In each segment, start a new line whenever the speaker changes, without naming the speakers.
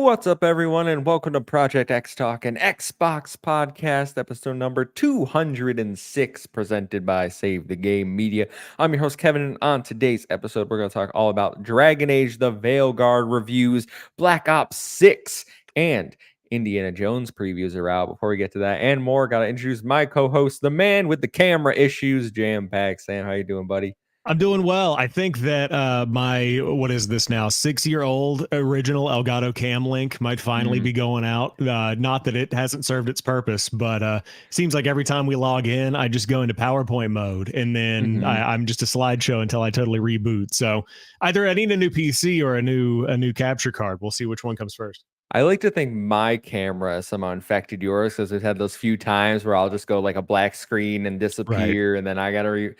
What's up, everyone, and welcome to Project XTalk, an Xbox podcast, episode number 206, presented by Save the Game Media. I'm your host, Kevin, and on today's episode, we're going to talk all about Dragon Age, the Veilguard reviews, Black Ops 6, and Indiana Jones previews are out. Before we get to that and more, got to introduce my co-host, the man with the camera issues, JamPackSam. How you doing, buddy?
I'm doing well. I think that my, what is this now, 6-year-old original Elgato Cam Link might finally be going out. Not that it hasn't served its purpose, but seems like every time we log in, I just go into PowerPoint mode, and then I'm just a slideshow until I totally reboot. So either I need a new PC or a new capture card. We'll see which one comes first.
I like to think my camera somehow infected yours because we've had those few times where I'll just go like a black screen and disappear, and then I gotta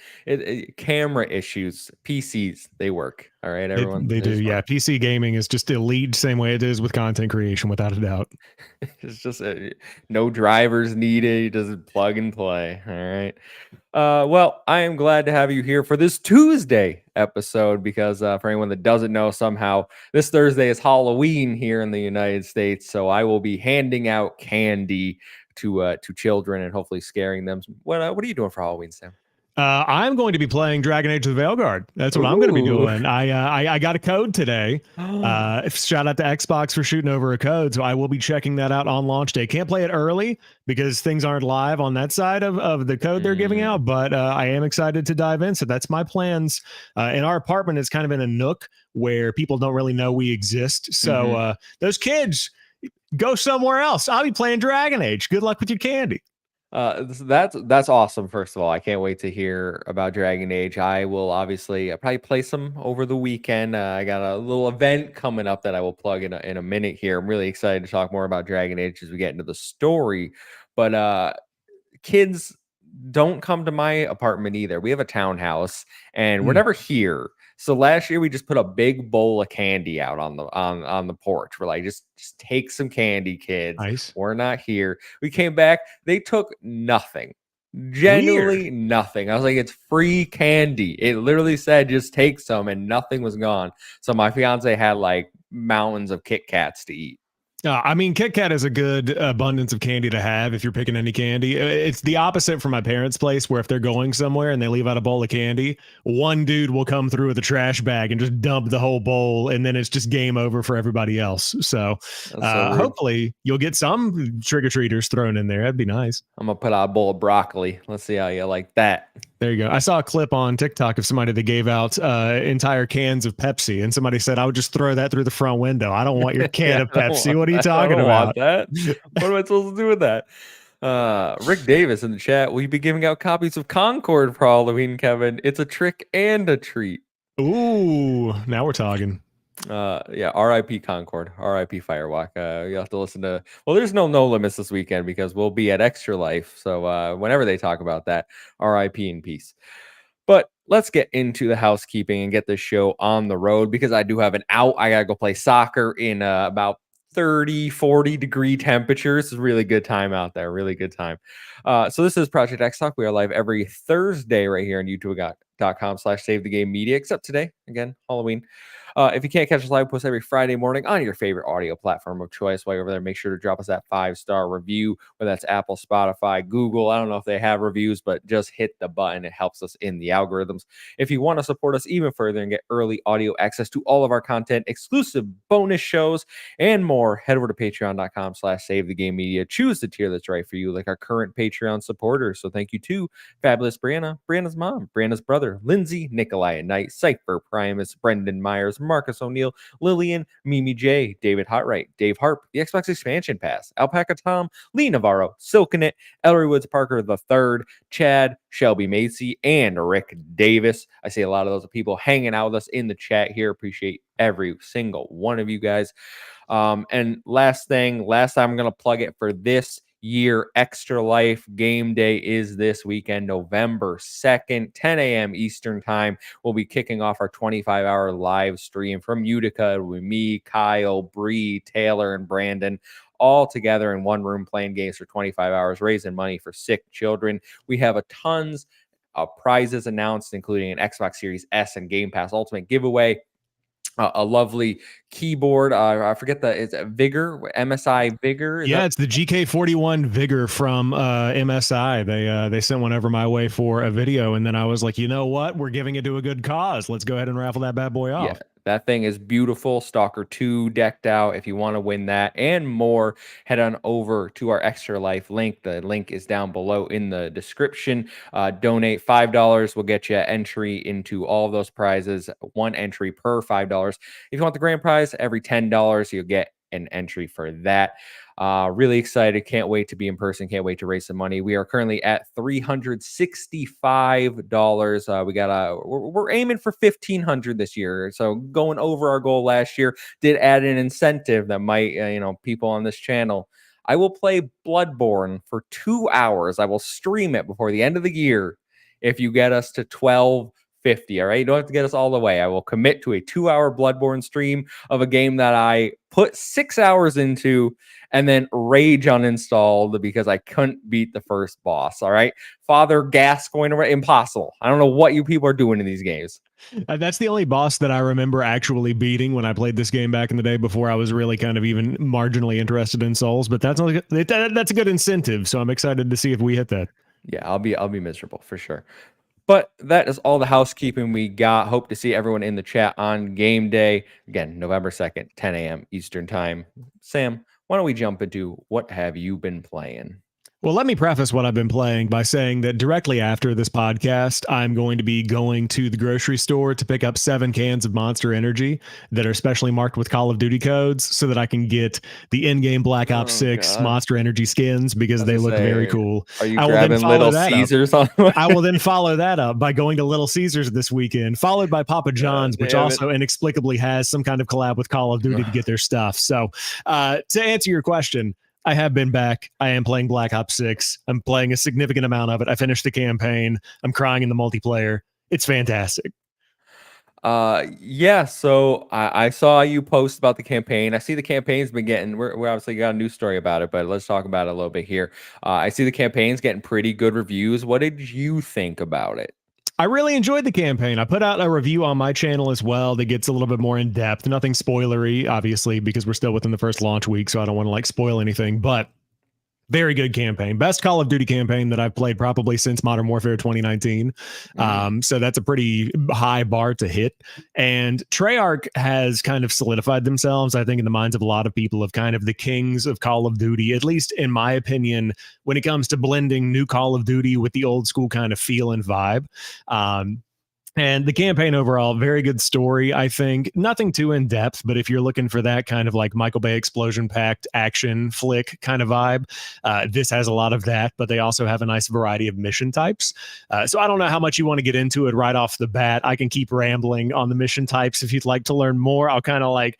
camera issues. PCs, they work. All right, everyone.
They do. Yeah, PC gaming is just elite, same way it is with content creation, without a doubt.
It's just no drivers needed. You just plug and play. All right. Well, I am glad to have you here for this Tuesday episode because for anyone that doesn't know, somehow this Thursday is Halloween here in the United States. So I will be handing out candy to children and hopefully scaring them. What are you doing for Halloween, Sam?
I'm going to be playing Dragon Age: The Veilguard. That's what I'm going to be doing. I got a code today. Shout out to Xbox for shooting over a code. So I will be checking that out on launch day. Can't play it early because things aren't live on that side of the code they're giving out. But I am excited to dive in. So that's my plans. In our apartment, it's kind of in a nook where people don't really know we exist. So those kids, go somewhere else. I'll be playing Dragon Age. Good luck with your candy.
That's awesome. First of all, I can't wait to hear about Dragon Age. I will obviously probably play some over the weekend. I got a little event coming up that I will plug in a minute here. I'm really excited to talk more about Dragon Age as we get into the story. But kids don't come to my apartment either. We have a townhouse and we're never here. So last year we just put a big bowl of candy out on the porch. We're like, just take some candy, kids.
Nice.
We're not here. We came back. They took nothing. Genuinely nothing. I was like, it's free candy. It literally said just take some, and nothing was gone. So my fiance had like mountains of Kit Kats to eat.
I mean, Kit Kat is a good abundance of candy to have if you're picking any candy. It's the opposite from my parents' place, where if they're going somewhere and they leave out a bowl of candy, one dude will come through with a trash bag and just dump the whole bowl, and then it's just game over for everybody else. So hopefully you'll get some trick-or-treaters thrown in there. That'd be nice.
I'm going to put out a bowl of broccoli. Let's see how you like that.
There you go. I saw a clip on TikTok of somebody that gave out entire cans of Pepsi, and somebody said, I would just throw that through the front window. I don't want your can of Pepsi. What are you talking about?
That? What am I supposed to do with that? Rick Davis in the chat, will you be giving out copies of Concord for Halloween, Kevin? It's a trick and a treat.
Ooh, now we're talking.
Yeah, RIP Concord, RIP Firewalk. You have to listen to, well, there's no limits this weekend because we'll be at Extra Life. So whenever they talk about that, RIP in peace. But let's get into the housekeeping and get this show on the road because I do have an out. I gotta go play soccer in about 30-40 degree temperatures. It's a really good time out there. Really good time. So this is Project XTalk. We are live every Thursday right here on youtube.com/save the game media, except today, again, Halloween. If you can't catch us live, post every Friday morning on your favorite audio platform of choice. While you're over there, make sure to drop us that 5-star review, whether that's Apple, Spotify, Google. I don't know if they have reviews, but just hit the button. It helps us in the algorithms. If you want to support us even further and get early audio access to all of our content, exclusive bonus shows, and more, head over to patreon.com/save the game media. Choose the tier that's right for you, like our current Patreon supporters. So thank you to Fabulous Brianna, Brianna's mom, Brianna's brother, Lindsay, Nikolai and Knight, Cypher, Primus, Brendan Myers, Marcus O'Neill, Lillian, Mimi J, David Hartright, Dave Harp, the Xbox Expansion Pass, Alpaca Tom, Lee Navarro, Silkenet, Ellery Woods Parker III, Chad, Shelby Macy, and Rick Davis. I see a lot of those people hanging out with us in the chat here. Appreciate every single one of you guys. And last time I'm going to plug it for this year, Extra Life game day is this weekend, November 2nd, 10 a.m. Eastern time. We'll be kicking off our 25-hour live stream from Utica with me, Kyle, Bree, Taylor, and Brandon, all together in one room playing games for 25 hours, raising money for sick children. We have a tons of prizes announced, including an Xbox Series S and Game Pass Ultimate giveaway. a lovely keyboard. I forget it's Vigor, MSI Vigor. Is
Yeah,
that?
it's the GK41 Vigor from MSI. They sent one over my way for a video, and then I was like, you know what? We're giving it to a good cause. Let's go ahead and raffle that bad boy
Yeah,
off.
that thing is beautiful. Stalker 2 decked out. If you want to win that and more, head on over to our Extra Life link. The link is down below in the description. Donate $5 will get you entry into all of those prizes. One entry per $5. If you want the grand prize, every $10 you'll get an entry for that. Really excited. Can't wait to be in person. Can't wait to raise some money. We are currently at $365. We're aiming for 1,500 this year. So going over our goal last year. Did add an incentive that might, people on this channel. I will play Bloodborne for 2 hours. I will stream it before the end of the year. If you get us to 1250, all right? You don't have to get us all the way. I will commit to a 2-hour Bloodborne stream of a game that I put 6 hours into and then rage uninstalled because I couldn't beat the first boss. All right. Father Gascoigne, impossible. I don't know what you people are doing in these games.
That's the only boss that I remember actually beating when I played this game back in the day before I was really kind of even marginally interested in Souls. But that's a good incentive. So I'm excited to see if we hit that.
Yeah, I'll be miserable for sure. But that is all the housekeeping we got. Hope to see everyone in the chat on game day. Again, November 2nd, 10 a.m. Eastern time. Sam, why don't we jump into what have you been playing?
Well, let me preface what I've been playing by saying that directly after this podcast, I'm going to be going to the grocery store to pick up 7 cans of Monster Energy that are specially marked with Call of Duty codes so that I can get the in-game Black Ops 6
God.
Monster Energy skins because they look very cool.
Are you grabbing Little Caesars on the way?
I will then follow that up by going to Little Caesars this weekend, followed by Papa John's, which also inexplicably has some kind of collab with Call of Duty to get their stuff. So to answer your question, I have been back. I am playing Black Ops 6. I'm playing a significant amount of it. I finished the campaign. I'm crying in the multiplayer. It's fantastic.
Yeah, so I saw you post about the campaign. I see the campaign's been getting, we're obviously got a news story about it, but let's talk about it a little bit here. I see the campaign's getting pretty good reviews. What did you think about it?
I really enjoyed the campaign. I put out a review on my channel as well that gets a little bit more in depth. Nothing spoilery, obviously, because we're still within the first launch week, so I don't want to like spoil anything, but very good campaign. Best Call of Duty campaign that I've played probably since Modern Warfare 2019. So that's a pretty high bar to hit. And Treyarch has kind of solidified themselves, I think, in the minds of a lot of people of kind of the kings of Call of Duty, at least in my opinion, when it comes to blending new Call of Duty with the old school kind of feel and vibe. And the campaign overall, very good story, I think. Nothing too in depth, but if you're looking for that kind of like Michael Bay explosion packed action flick kind of vibe, this has a lot of that, but they also have a nice variety of mission types. So I don't know how much you want to get into it right off the bat. I can keep rambling on the mission types if you'd like to learn more. I'll kind of like,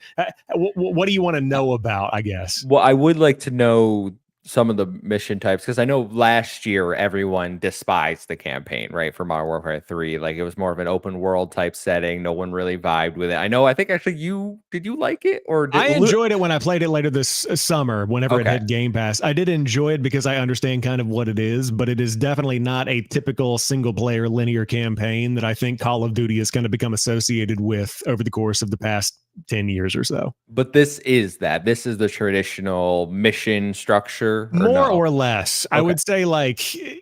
what do you want to know about, I guess?
Well, I would like to know some of the mission types because I know last year everyone despised the campaign, right? For Modern Warfare 3. Like it was more of an open world type setting. No one really vibed with it. I think actually did you like it or
I enjoyed it when I played it later this summer, whenever it hit Game Pass. I did enjoy it because I understand kind of what it is, but it is definitely not a typical single player linear campaign that I think Call of Duty has kind of become associated with over the course of the past 10 years or so.
But this is the traditional mission structure,
more or less. I would say like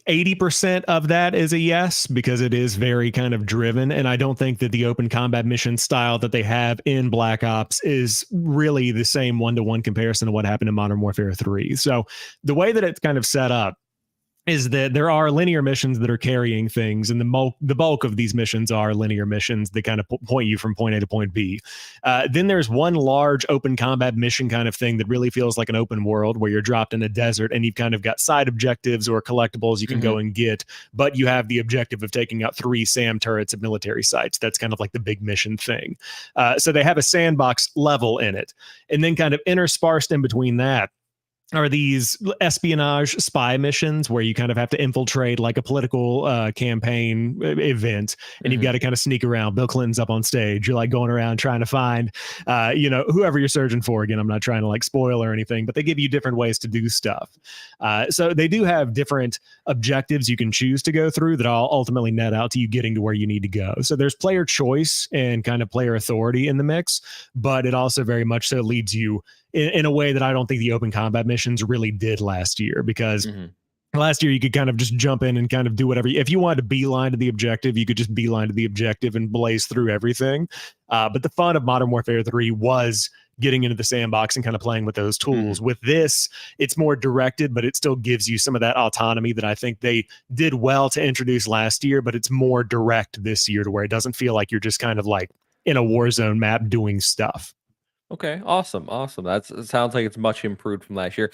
80% of that is a yes, because it is very kind of driven. And I don't think that the open combat mission style that they have in Black Ops is really the same one-to-one comparison to what happened in Modern Warfare 3. So the way that it's kind of set up is that there are linear missions that are carrying things, and the bulk of these missions are linear missions that kind of point you from point A to point B. Then there's one large open combat mission kind of thing that really feels like an open world where you're dropped in a desert and you've kind of got side objectives or collectibles you can go and get, but you have the objective of taking out 3 SAM turrets at military sites. That's kind of like the big mission thing. So they have a sandbox level in it, and then kind of interspersed in between that are these espionage spy missions where you kind of have to infiltrate like a political campaign event, and you've got to kind of sneak around. Bill Clinton's up on stage. You're like going around trying to find, whoever you're searching for. Again, I'm not trying to like spoil or anything, but they give you different ways to do stuff. So they do have different objectives you can choose to go through that all ultimately net out to you getting to where you need to go. So there's player choice and kind of player authority in the mix, but it also very much so leads you in a way that I don't think the open combat missions really did last year, because last year you could kind of just jump in and kind of do whatever. If you wanted to beeline to the objective, you could just beeline to the objective and blaze through everything. But the fun of Modern Warfare 3 was getting into the sandbox and kind of playing with those tools. With this, it's more directed, but it still gives you some of that autonomy that I think they did well to introduce last year, but it's more direct this year to where it doesn't feel like you're just kind of like in a war zone map doing stuff.
Okay, awesome. It sounds like it's much improved from last year.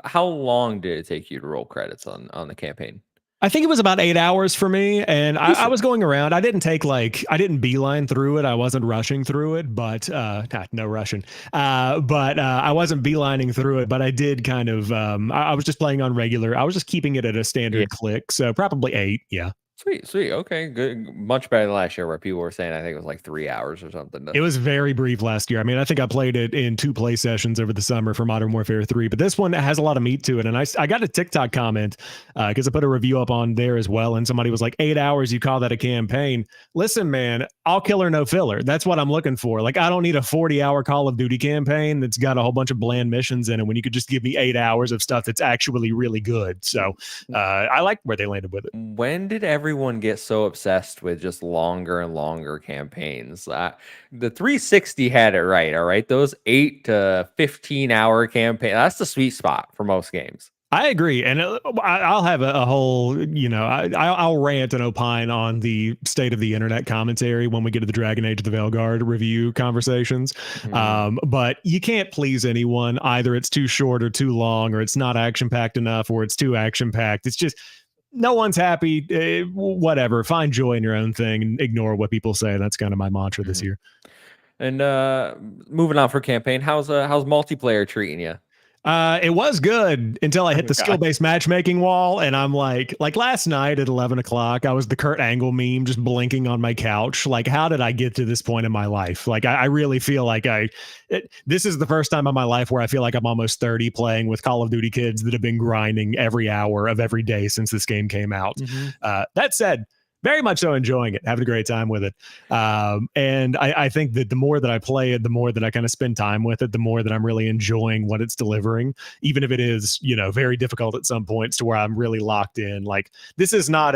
How long did it take you to roll credits on the campaign?
I think it was about 8 hours for me, and I was
Decent.
going around. I didn't beeline through it. I wasn't rushing through it, but no rushing. But I wasn't beelining through it. But I did kind of. I was just playing on regular. I was just keeping it at a
Yeah.
standard click, so probably 8. Yeah.
Sweet, sweet. Okay, good. Much better than last year, where people were saying I think it was like 3 hours or something.
It was very brief last year. I mean, I think I played it in 2 play sessions over the summer for Modern Warfare 3, but this one has a lot of meat to it. And I got a TikTok comment because I put a review up on there as well. And somebody was like, 8 hours, you call that a campaign? Listen, man, all killer, no filler. That's what I'm looking for. Like, I don't need a 40-hour Call of Duty campaign that's got a whole bunch of bland missions in it when you could just give me 8 hours of stuff that's actually really good. So I like where they landed with it.
When did everyone get so obsessed with just longer and longer campaigns? The 360 had it right. All right, those 8 to 15-hour campaign—that's the sweet spot for most games.
I agree, and I'll have a whole, I'll rant and opine on the state of the internet commentary when we get to the Dragon Age of the Veilguard review conversations. But you can't please anyone. Either it's too short or too long, or it's not action packed enough, or it's too action packed. It's just no one's happy. Whatever. Find joy in your own thing and ignore what people say. That's kind of my mantra this year.
And moving on for campaign, how's multiplayer treating you?
It was good until I hit the
God.
skill-based matchmaking wall, and I'm like last night at 11 o'clock, I was the Kurt Angle meme just blinking on my couch. Like, how did I get to this point in my life? Like, I really feel like this is the first time in my life where I feel like I'm almost 30 playing with Call of Duty kids that have been grinding every hour of every day since this game came out. That said, very much so enjoying it, having a great time with it. And I think that the more that I play it, the more that I kind of spend time with it, the more that I'm really enjoying what it's delivering, even if it is, very difficult at some points to where I'm really locked in. Like, this is not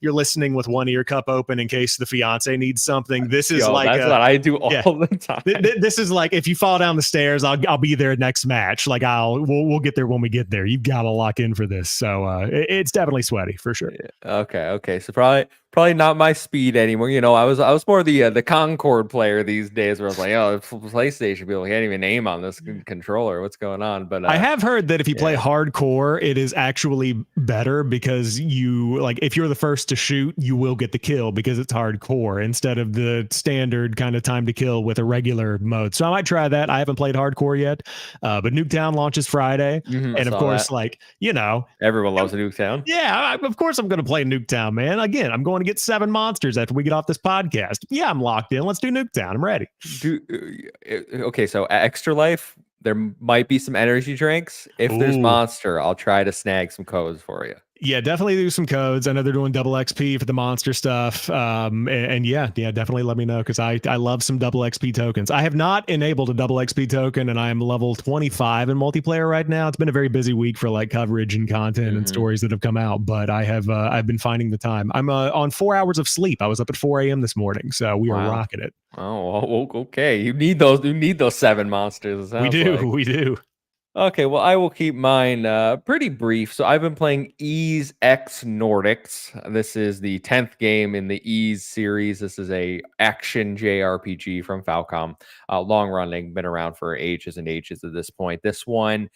you're listening with one ear cup open in case the fiance needs something. This is
that's what I do all the time.
This is like, if you fall down the stairs, I'll be there next match. Like, we'll get there when we get there. You've got to lock in for this. So it's definitely sweaty for sure.
Okay. So probably not my speed anymore. I was more the Concord player these days, where I was like, oh, PlayStation people can't even aim on this controller. What's going on? But
I have heard that if you play hardcore, it is actually better, because if you're the first to shoot, you will get the kill because it's hardcore instead of the standard kind of time to kill with a regular mode. So I might try that. I haven't played hardcore yet, but Nuketown launches Friday, and of course,
everyone loves a Nuketown.
Yeah, of course I'm going to play Nuketown, man. Again, I'm going to get 7 monsters after we get off this podcast. Yeah, I'm locked in. Let's do Nuketown. I'm ready.
Okay, so Extra Life, there might be some energy drinks. If there's monster, I'll try to snag some codes for you.
Yeah, definitely do some codes. I know they're doing double XP for the monster stuff. And yeah, definitely let me know, because I love some double XP tokens. I have not enabled a double XP token, and I am level 25 in multiplayer right now. It's been a very busy week for like coverage and content and stories that have come out, but I've been finding the time. I'm on 4 hours of sleep. I was up at 4 a.m. this morning, so we are rocking it.
Oh, okay. You need those 7 monsters.
We do.
Okay, well, I will keep mine pretty brief. So I've been playing Ys X Nordics. This is the 10th game in the Ys series. This is a action JRPG from Falcom. Long running, been around for ages and ages at this point. This one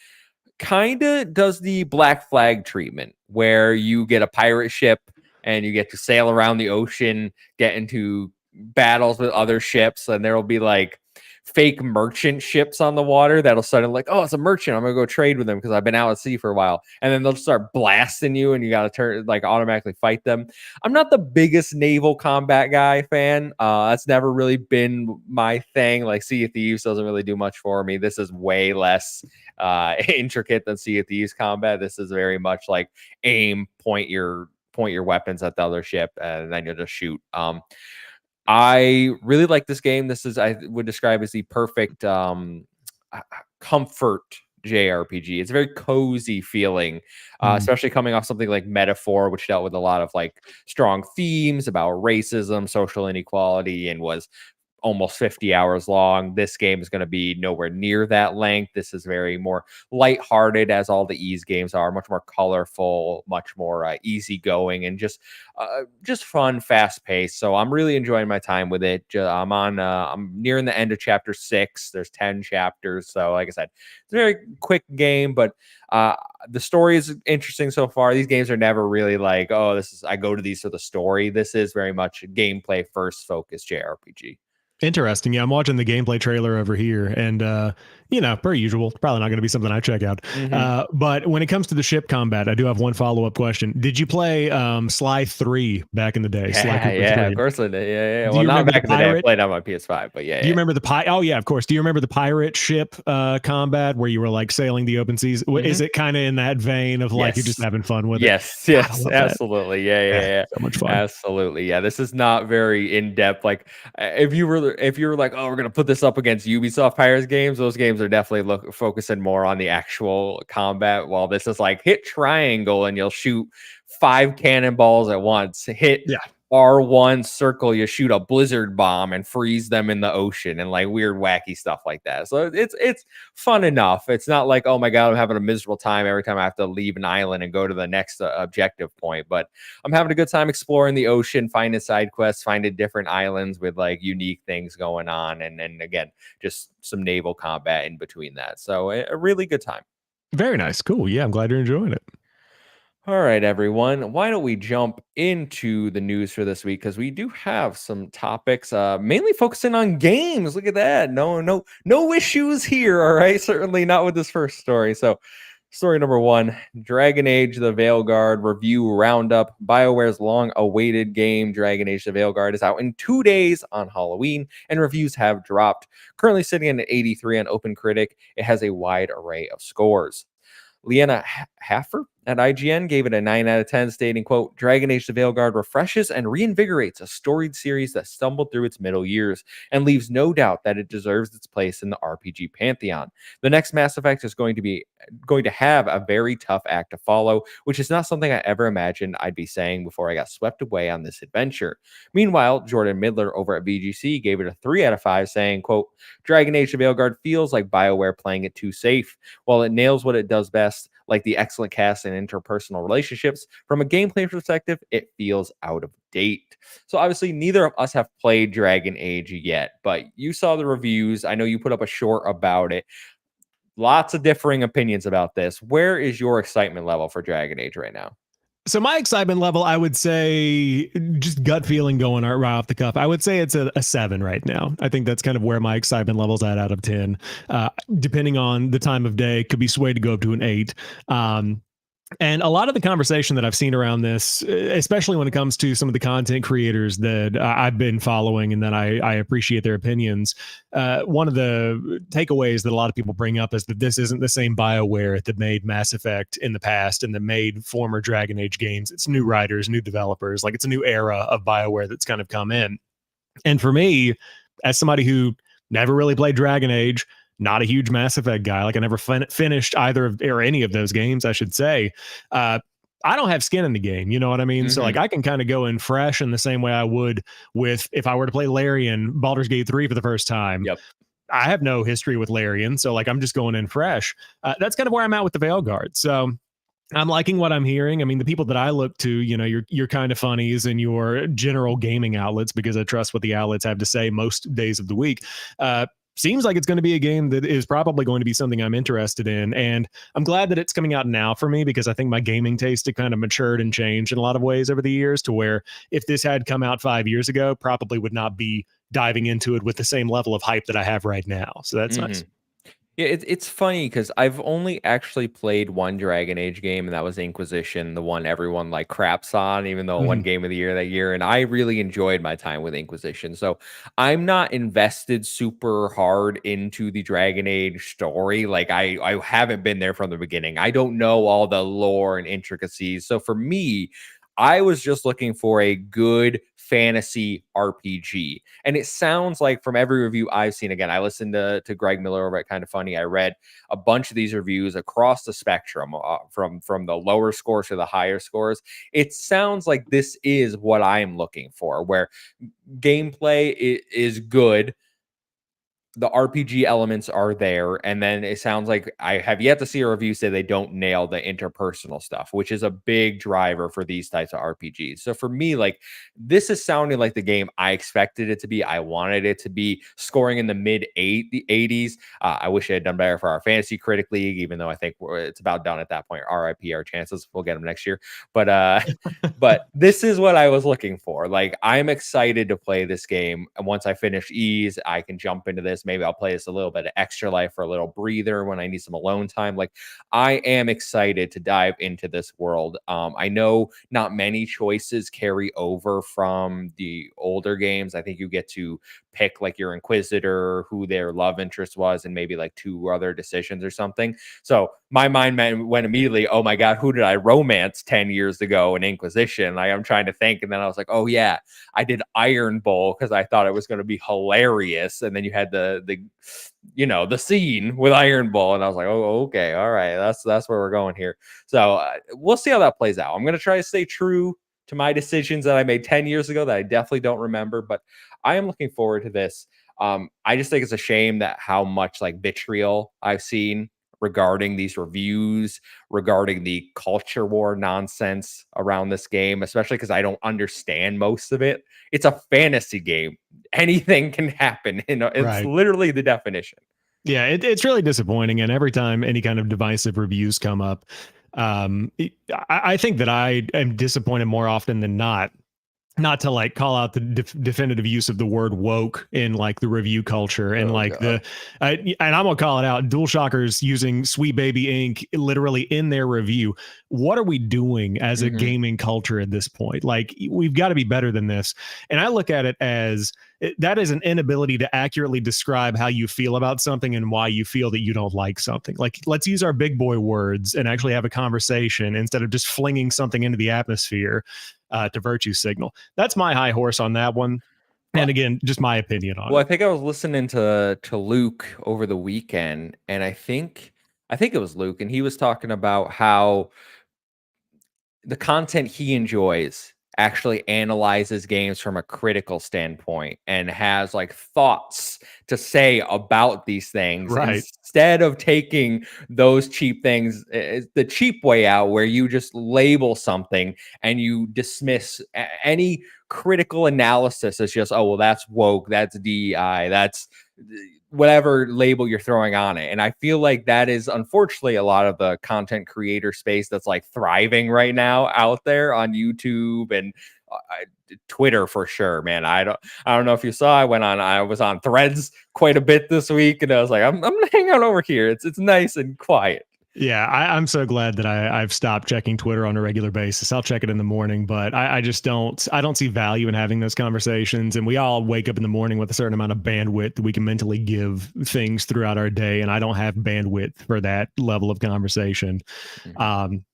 kind of does the Black Flag treatment, where you get a pirate ship and you get to sail around the ocean, get into battles with other ships, and there will be like fake merchant ships on the water that'll suddenly like, oh, it's a merchant. I'm gonna go trade with them because I've been out at sea for a while, and then they'll start blasting you, and you gotta turn like automatically fight them. I'm not the biggest naval combat guy fan. That's never really been my thing. Like Sea of Thieves doesn't really do much for me. This is way less intricate than Sea of Thieves combat. This is very much like aim, point your weapons at the other ship, and then you'll just shoot. I really like this game. This is, I would describe as the perfect comfort JRPG. It's a very cozy feeling, especially coming off something like Metaphor, which dealt with a lot of like strong themes about racism, social inequality, and was almost 50 hours long. This game is going to be nowhere near that length. This is very more lighthearted, as all the Ease games are, much more colorful, much more easygoing, and just fun, fast paced. So I'm really enjoying my time with it. I'm nearing the end of chapter 6. There's 10 chapters. So like I said, it's a very quick game, but the story is interesting so far. These games are never really like, oh, I go to these for the story. This is very much a gameplay first focused JRPG.
Interesting. Yeah, I'm watching the gameplay trailer over here, and per usual, probably not going to be something I check out. But when it comes to the ship combat, I do have one follow-up question. Did you play Sly 3 back in the day?
Yeah, of course I did. Yeah. Well, not back in the day. I played on my PS5, but yeah.
Do you remember Oh, yeah, of course. Do you remember the pirate ship combat where you were like sailing the open seas? Is it kind of in that vein of like you're just having fun with it?
Yes, absolutely. Yeah.
So much fun.
Absolutely. Yeah, this is not very in depth. Like if you were like, oh, we're gonna put this up against Ubisoft Pirates games, those games are definitely focusing more on the actual combat. While this is like hit triangle and you'll shoot 5 cannonballs at once. Hit R1 circle, you shoot a blizzard bomb and freeze them in the ocean, and like weird wacky stuff like that. So it's fun enough. It's not like, oh my god, I'm having a miserable time every time I have to leave an island and go to the next objective point. But I'm having a good time exploring the ocean, finding side quests, finding different islands with like unique things going on, and then again, just some naval combat in between that. So a really good time.
Very nice. Cool. Yeah, I'm glad you're enjoying it.
All right, everyone. Why don't we jump into the news for this week? Because we do have some topics, mainly focusing on games. Look at that. No issues here. All right. Certainly not with this first story. So, story number 1, Dragon Age the Veilguard review roundup. BioWare's long-awaited game, Dragon Age the Veilguard, is out in 2 days on Halloween, and reviews have dropped. Currently sitting at an 83 on OpenCritic. It has a wide array of scores. Liana Haffer at IGN gave it a 9 out of 10, stating, quote, Dragon Age the Veilguard refreshes and reinvigorates a storied series that stumbled through its middle years and leaves no doubt that it deserves its place in the RPG pantheon. The next Mass Effect is going to have a very tough act to follow, which is not something I ever imagined I'd be saying before I got swept away on this adventure. Meanwhile, Jordan Midler over at VGC gave it a 3 out of 5, saying, quote, Dragon Age the Veilguard feels like BioWare playing it too safe. While it nails what it does best, like the excellent cast and interpersonal relationships, from a gameplay perspective, it feels out of date. So obviously neither of us have played Dragon Age yet, but you saw the reviews. I know you put up a short about it. Lots of differing opinions about this. Where is your excitement level for Dragon Age right now?
So my excitement level, I would say, just gut feeling going right off the cuff, I would say it's a 7 right now. I think that's kind of where my excitement level's at out of 10. Depending on the time of day, could be swayed to go up to an 8. And a lot of the conversation that I've seen around this, especially when it comes to some of the content creators that I've been following and that I appreciate their opinions, one of the takeaways that a lot of people bring up is that this isn't the same BioWare that made Mass Effect in the past and that made former Dragon Age games. It's new writers, new developers. Like, it's a new era of BioWare that's kind of come in. And for me, as somebody who never really played Dragon Age, not a huge Mass Effect guy, like I never finished either of or any of those games, I should say. I don't have skin in the game, you know what I mean? So like I can kind of go in fresh in the same way I would with if I were to play Larian Baldur's Gate 3 for the first time.
Yep.
I have no history with Larian, so like I'm just going in fresh. That's kind of where I'm at with the Veilguard. So I'm liking what I'm hearing. I mean, the people that I look to, you know, your kind of funnies and your general gaming outlets, because I trust what the outlets have to say most days of the week. Seems like it's going to be a game that is probably going to be something I'm interested in. And I'm glad that it's coming out now for me, because I think my gaming taste had kind of matured and changed in a lot of ways over the years, to where if this had come out 5 years ago, probably would not be diving into it with the same level of hype that I have right now. So that's
Hmm.
nice.
Yeah, it's funny because I've only actually played one Dragon Age game, and that was Inquisition, the one everyone like craps on, even though it won
Mhm.
Game of the Year that year. And I really enjoyed my time with Inquisition. So I'm not invested super hard into the Dragon Age story. Like I haven't been there from the beginning. I don't know all the lore and intricacies. So for me, I was just looking for a good fantasy RPG. And it sounds like from every review I've seen, again, I listened to Greg Miller over at Kind of Funny. I read a bunch of these reviews across the spectrum, from the lower scores to the higher scores. It sounds like this is what I'm looking for, where gameplay is good, the RPG elements are there, and then it sounds like I have yet to see a review say they don't nail the interpersonal stuff, which is a big driver for these types of RPGs. So for me, like, this is sounding like the game I expected it to be. I wanted it to be, scoring in the the 80s. I wish I had done better for our fantasy critic league, even though I think it's about done at that point. RIP our chances. We'll get them next year. But but this is what I was looking for. Like, I'm excited to play this game. And once I finish Ease, I can jump into this. Maybe I'll play this a little bit of Extra Life for a little breather when I need some alone time. Like, I am excited to dive into this world. I know not many choices carry over from the older games. I think you get to pick like your Inquisitor, who their love interest was, and maybe like two other decisions or something. So my mind went immediately, oh my God, who did I romance 10 years ago in Inquisition? Like, I'm trying to think. And then I was like, oh yeah, I did Iron Bowl because I thought it was going to be hilarious. And then you had the scene with Iron Bowl. And I was like, oh, okay. All right. That's where we're going here. So we'll see how that plays out. I'm going to try to stay true to my decisions that I made 10 years ago that I definitely don't remember, but I am looking forward to this. I just think it's a shame that how much like vitriol I've seen regarding these reviews, regarding the culture war nonsense around this game, especially because I don't understand most of it. It's a fantasy game. Anything can happen. It's
Right.
literally the definition.
Yeah, it's really disappointing. And every time any kind of divisive reviews come up, I think that I am disappointed more often than not to like call out the definitive use of the word woke in like the review culture and
Oh
like
God.
and I'm gonna call it out. DualShockers using Sweet Baby Inc. literally in their review. What are we doing as a
Hmm.
gaming culture at this point? Like, we've got to be better than this. And I look at it as that is an inability to accurately describe how you feel about something and why you feel that you don't like something. Like, let's use our big boy words and actually have a conversation instead of just flinging something into the atmosphere to virtue signal. That's my high horse on that one. And
Well,
again, just my opinion on
well, I
it.
think I was listening to Luke over the weekend, and I think it was Luke, and he was talking about how the content he enjoys actually analyzes games from a critical standpoint and has like thoughts to say about these things
Right.
instead of taking those cheap things, the cheap way out, where you just label something and you dismiss any critical analysis as just, oh well, that's woke, that's DEI, that's whatever label you're throwing on it. And I feel like that is unfortunately a lot of the content creator space that's like thriving right now out there on YouTube and Twitter for sure, man. I don't know if you saw. I was on Threads quite a bit this week, and I was like, I'm gonna hang out over here. It's nice and quiet.
Yeah, I'm so glad that I've stopped checking Twitter on a regular basis. I'll check it in the morning, but I just don't see value in having those conversations. And we all wake up in the morning with a certain amount of bandwidth that we can mentally give things throughout our day, and I don't have bandwidth for that level of conversation.
Mhm.
Um,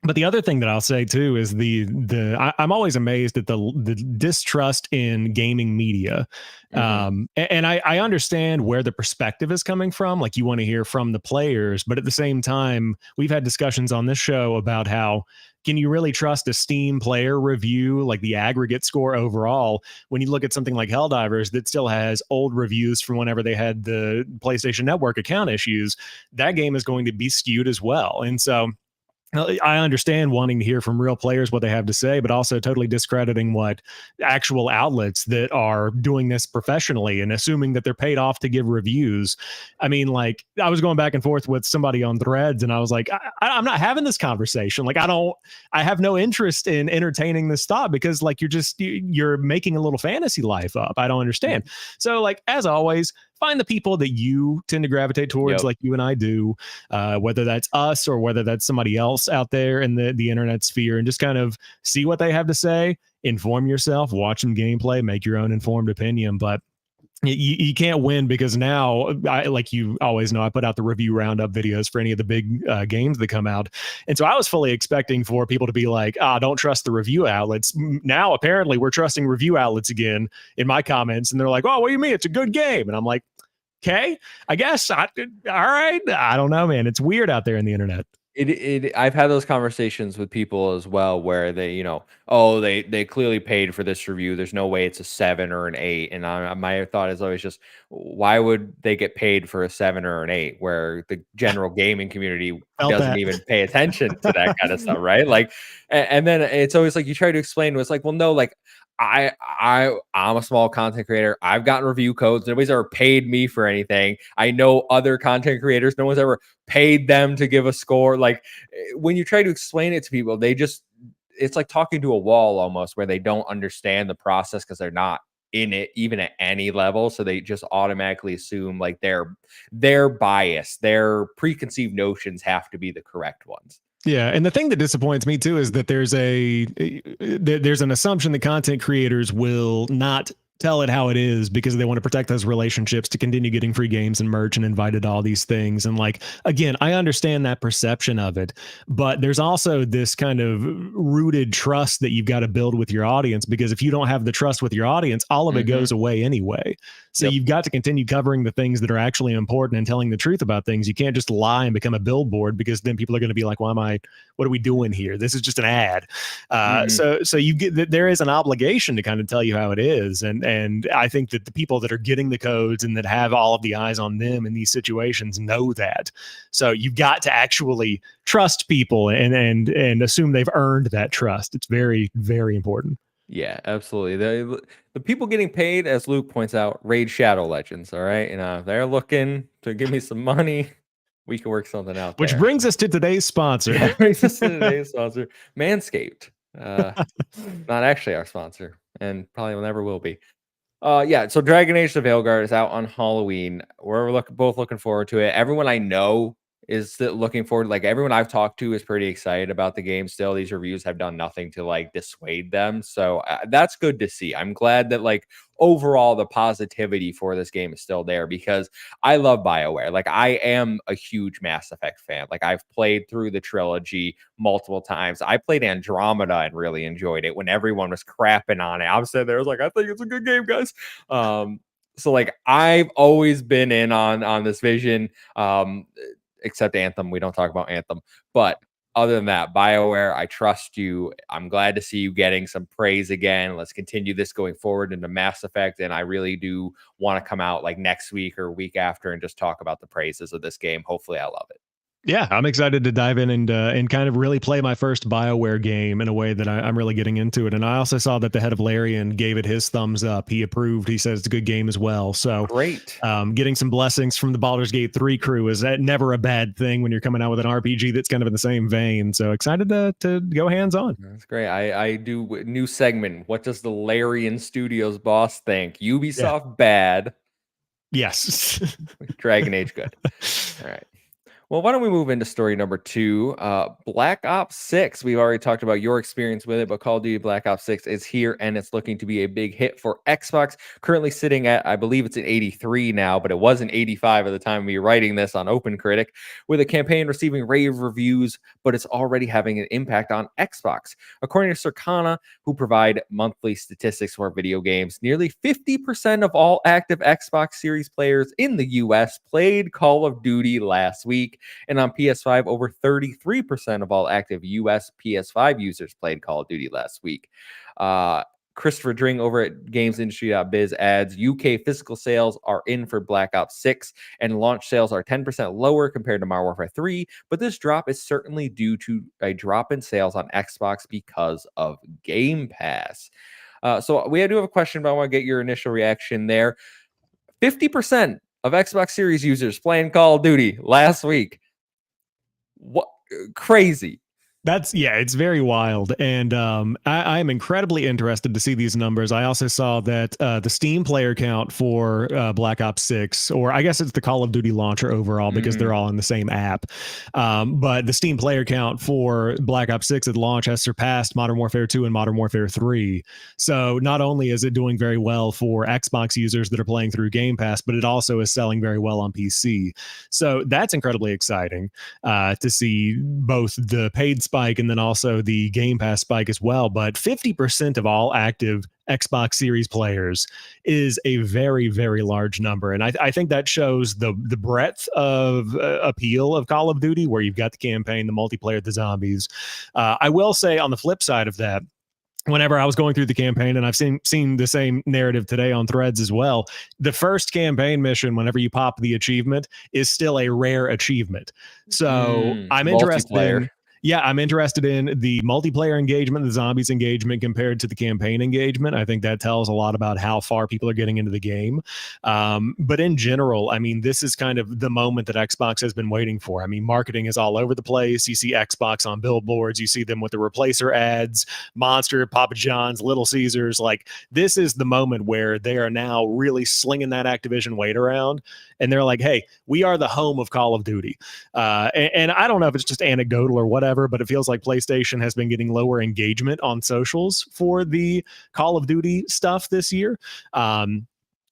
but the other thing that I'll say too is I'm always amazed at the distrust in gaming media,
Mhm.
and I understand where the perspective is coming from. Like, you want to hear from the players, but at the same time, we've had discussions on this show about how can you really trust a Steam player review, like the aggregate score overall, when you look at something like Helldivers that still has old reviews from whenever they had the PlayStation Network account issues. That game is going to be skewed as well, and so I understand wanting to hear from real players what they have to say, but also totally discrediting what actual outlets that are doing this professionally and assuming that they're paid off to give reviews. I mean, like, I was going back and forth with somebody on Threads, and I was like, I'm not having this conversation. Like, I have no interest in entertaining this thought because, like, you're making a little fantasy life up. I don't understand. So, like, as always, find the people that you tend to gravitate towards,
Yep.
like you and I do, whether that's us or whether that's somebody else out there in the internet sphere, and just kind of see what they have to say, inform yourself, watch some gameplay, make your own informed opinion. But you can't win because now, like you always know, I put out the review roundup videos for any of the big games that come out. And so I was fully expecting for people to be like, don't trust the review outlets. Now, apparently, we're trusting review outlets again in my comments. And they're like, oh, what do you mean? It's a good game. And I'm like, okay, I guess. All right. I don't know, man. It's weird out there in the internet.
I've had those conversations with people as well where they, oh, they clearly paid for this review. There's no way it's a 7 or an 8. And my thought is always just, why would they get paid for a 7 or an 8 where the general gaming community
Felt
doesn't
that.
even pay attention to that kind of stuff, right? Like, and then it's always like you try to explain, it's like, well, no, like I'm a small content creator. I've gotten review codes. Nobody's ever paid me for anything. I know other content creators. No one's ever paid them to give a score. Like when you try to explain it to people, it's like talking to a wall almost, where they don't understand the process because they're not in it even at any level. So they just automatically assume like their bias, their preconceived notions have to be the correct ones.
Yeah, and the thing that disappoints me too is that there's an assumption that content creators will not tell it how it is because they want to protect those relationships to continue getting free games and merch and invited to all these things. And like, again, I understand that perception of it, but there's also this kind of rooted trust that you've got to build with your audience, because if you don't have the trust with your audience, all of it goes away anyway. So
Yep.
you've got to continue covering the things that are actually important and telling the truth about things. You can't just lie and become a billboard, because then people are going to be like, what are we doing here? This is just an ad. So you get, there is an obligation to kind of tell you how it is. And I think that the people that are getting the codes and that have all of the eyes on them in these situations know that. So you've got to actually trust people and assume they've earned that trust. It's very, very important.
Yeah, absolutely. The people getting paid, as Luke points out, Raid Shadow Legends. All right, and they're looking to give me some money. We can work something out
Which
there.
brings us to today's sponsor.
Yeah, brings us to today's sponsor, Manscaped. Not actually our sponsor, and probably never will be. Yeah. So Dragon Age: The Veilguard is out on Halloween. We're both looking forward to it. Everyone I know is looking forward. Like everyone I've talked to is pretty excited about the game. Still, these reviews have done nothing to like dissuade them. So that's good to see. I'm glad that like overall the positivity for this game is still there, because I love BioWare. Like I am a huge Mass Effect fan. Like I've played through the trilogy multiple times. I played Andromeda and really enjoyed it when everyone was crapping on it. I was sitting there, I was like, I think it's a good game, guys. So like I've always been in on this vision. Except Anthem. We don't talk about Anthem. But other than that, BioWare, I trust you. I'm glad to see you getting some praise again. Let's continue this going forward into Mass Effect. And I really do want to come out like next week or week after and just talk about the praises of this game. Hopefully I love it.
Yeah, I'm excited to dive in and kind of really play my first BioWare game in a way that I'm really getting into it. And I also saw that the head of Larian gave it his thumbs up. He approved. He says it's a good game as well. So
Great.
Getting some blessings from the Baldur's Gate 3 crew is never a bad thing when you're coming out with an RPG that's kind of in the same vein. So excited to go hands on.
That's great. I do new segment. What does the Larian Studios boss think?
Yeah.
Ubisoft bad,
Yes.
Dragon Age good. All right. Well, why don't we move into story number 2? Black Ops 6. We've already talked about your experience with it, but Call of Duty Black Ops 6 is here, and it's looking to be a big hit for Xbox. Currently sitting at, I believe it's at 83 now, but it was an 85 at the time we were writing this on OpenCritic, with a campaign receiving rave reviews, but it's already having an impact on Xbox. According to Circana, who provide monthly statistics for video games, nearly 50% of all active Xbox Series players in the US played Call of Duty last week. And on PS5, over 33% of all active US PS5 users played Call of Duty last week. Christopher Dring over at GamesIndustry.biz adds UK physical sales are in for Black Ops 6 and launch sales are 10% lower compared to Modern Warfare 3, but this drop is certainly due to a drop in sales on Xbox because of Game Pass. So we do have a question, but I want to get your initial reaction there. 50% of Xbox Series users playing Call of Duty last week. What crazy.
It's very wild. And I am incredibly interested to see these numbers. I also saw that the Steam player count for Black Ops 6, or I guess it's the Call of Duty launcher overall, because they're all in the same app. But the Steam player count for Black Ops 6 at launch has surpassed Modern Warfare 2 and Modern Warfare 3. So not only is it doing very well for Xbox users that are playing through Game Pass, but it also is selling very well on PC. So that's incredibly exciting to see both the paid spike and then also the Game Pass spike as well. But 50% of all active Xbox Series players is a very, very large number. And I think that shows the breadth of appeal of Call of Duty, where you've got the campaign, the multiplayer, the zombies. I will say on the flip side of that, whenever I was going through the campaign, and I've seen the same narrative today on Threads as well, the first campaign mission, whenever you pop the achievement, is still a rare achievement. So I'm interested I'm interested in the multiplayer engagement, the zombies engagement compared to the campaign engagement. I think that tells a lot about how far people are getting into the game. But in general, I mean, this is kind of the moment that Xbox has been waiting for. I mean, marketing is all over the place. You see Xbox on billboards. You see them with the replacer ads, Monster, Papa John's, Little Caesars. Like, this is the moment where they are now really slinging that Activision weight around. And they're like, hey, we are the home of Call of Duty. And I don't know if it's just anecdotal or whatever, but it feels like PlayStation has been getting lower engagement on socials for the Call of Duty stuff this year.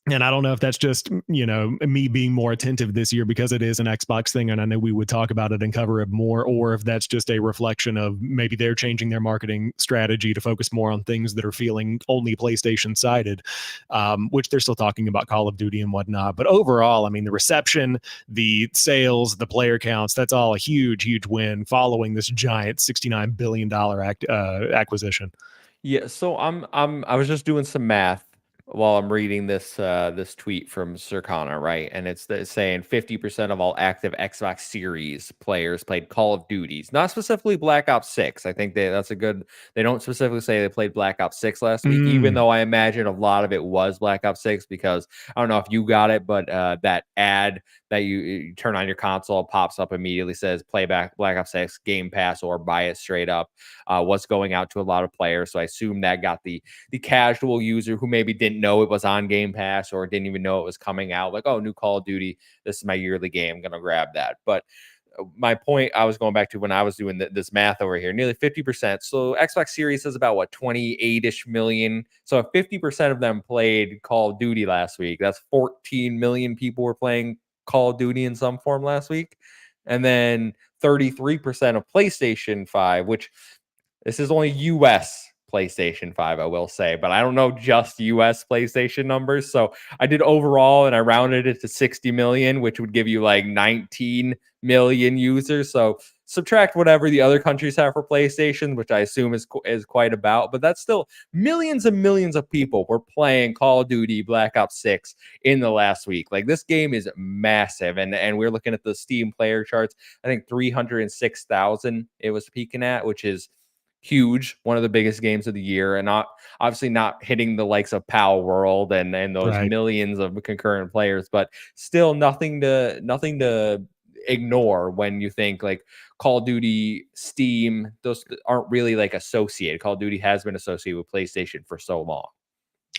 And I don't know if that's just, me being more attentive this year because it is an Xbox thing, and I know we would talk about it and cover it more, or if that's just a reflection of maybe they're changing their marketing strategy to focus more on things that are feeling only PlayStation sided, which they're still talking about Call of Duty and whatnot. But overall, I mean, the reception, the sales, the player counts, that's all a huge, huge win following this giant $69 billion acquisition.
Yeah, so I was just doing some math while I'm reading this tweet from Circana, right? And it's saying 50% of all active Xbox Series players played Call of Duties, not specifically Black Ops 6. I think that's a good. They don't specifically say they played Black Ops 6 last week, even though I imagine a lot of it was Black Ops 6, because I don't know if you got it, but that ad that you turn on your console pops up immediately, says play back Black Ops 6 Game Pass or buy it straight up. What's going out to a lot of players, so I assume that got the casual user who maybe didn't know it was on Game Pass or didn't even know it was coming out, like, oh, new Call of Duty, this is my yearly game, I'm gonna grab that. But my point I was going back to when I was doing this math over here, nearly 50%. So Xbox Series is about 28-ish million. So if 50% of them played Call of Duty last week, that's 14 million people were playing Call of Duty in some form last week. And then 33% of PlayStation 5, which this is only US PlayStation 5, I will say, but I don't know just US PlayStation numbers. So I did overall and I rounded it to 60 million, which would give you like 19 million users. So subtract whatever the other countries have for PlayStation, which I assume is quite about, but that's still millions and millions of people were playing Call of Duty Black Ops 6 in the last week. Like, this game is massive, and we're looking at the Steam player charts. I think 306,000 it was peaking at, which is huge, one of the biggest games of the year, and obviously not hitting the likes of Pal World and those millions of concurrent players, but still nothing to ignore when you think like Call of Duty, Steam, those aren't really like associated. Call of Duty has been associated with PlayStation for so long.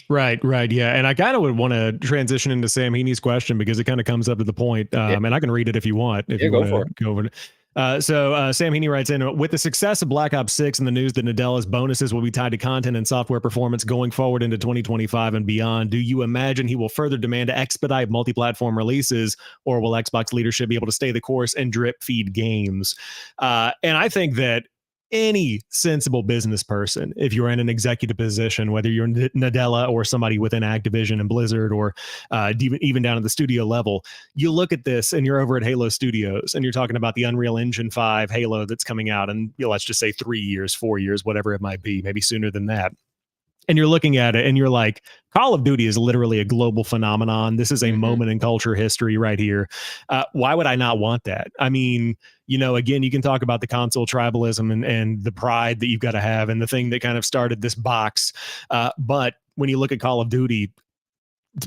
Right. Yeah. And I kind of would want to transition into Sam Heaney's question because it kind of comes up to the point. And I can read it if you want, you want to go over it. So Sam Heaney writes in, with the success of Black Ops 6 and the news that Nadella's bonuses will be tied to content and software performance going forward into 2025 and beyond, do you imagine he will further demand to expedite multi-platform releases, or will Xbox leadership be able to stay the course and drip feed games? And I think that any sensible business person, if you're in an executive position, whether you're Nadella or somebody within Activision and Blizzard, or even down at the studio level, you look at this and you're over at Halo Studios and you're talking about the Unreal Engine 5 Halo that's coming out in, let's just say 3 years, 4 years, whatever it might be, maybe sooner than that. and you're looking at it and you're like, Call of Duty is literally a global phenomenon. This is a
Hmm.
moment in culture history right here. Why would I not want that? I mean, again, you can talk about the console tribalism and the pride that you've got to have and the thing that kind of started this box. But when you look at Call of Duty,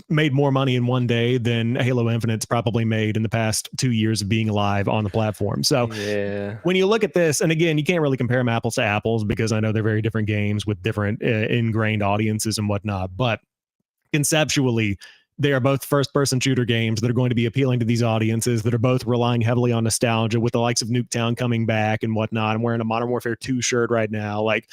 made more money in one day than Halo Infinite's probably made in the past 2 years of being alive on the platform. So
Yeah.
when you look at this, and again, you can't really compare them apples to apples because I know they're very different games with different ingrained audiences and whatnot. But conceptually, they are both first person shooter games that are going to be appealing to these audiences that are both relying heavily on nostalgia with the likes of Nuketown coming back and whatnot. I'm wearing a Modern Warfare 2 shirt right now. Like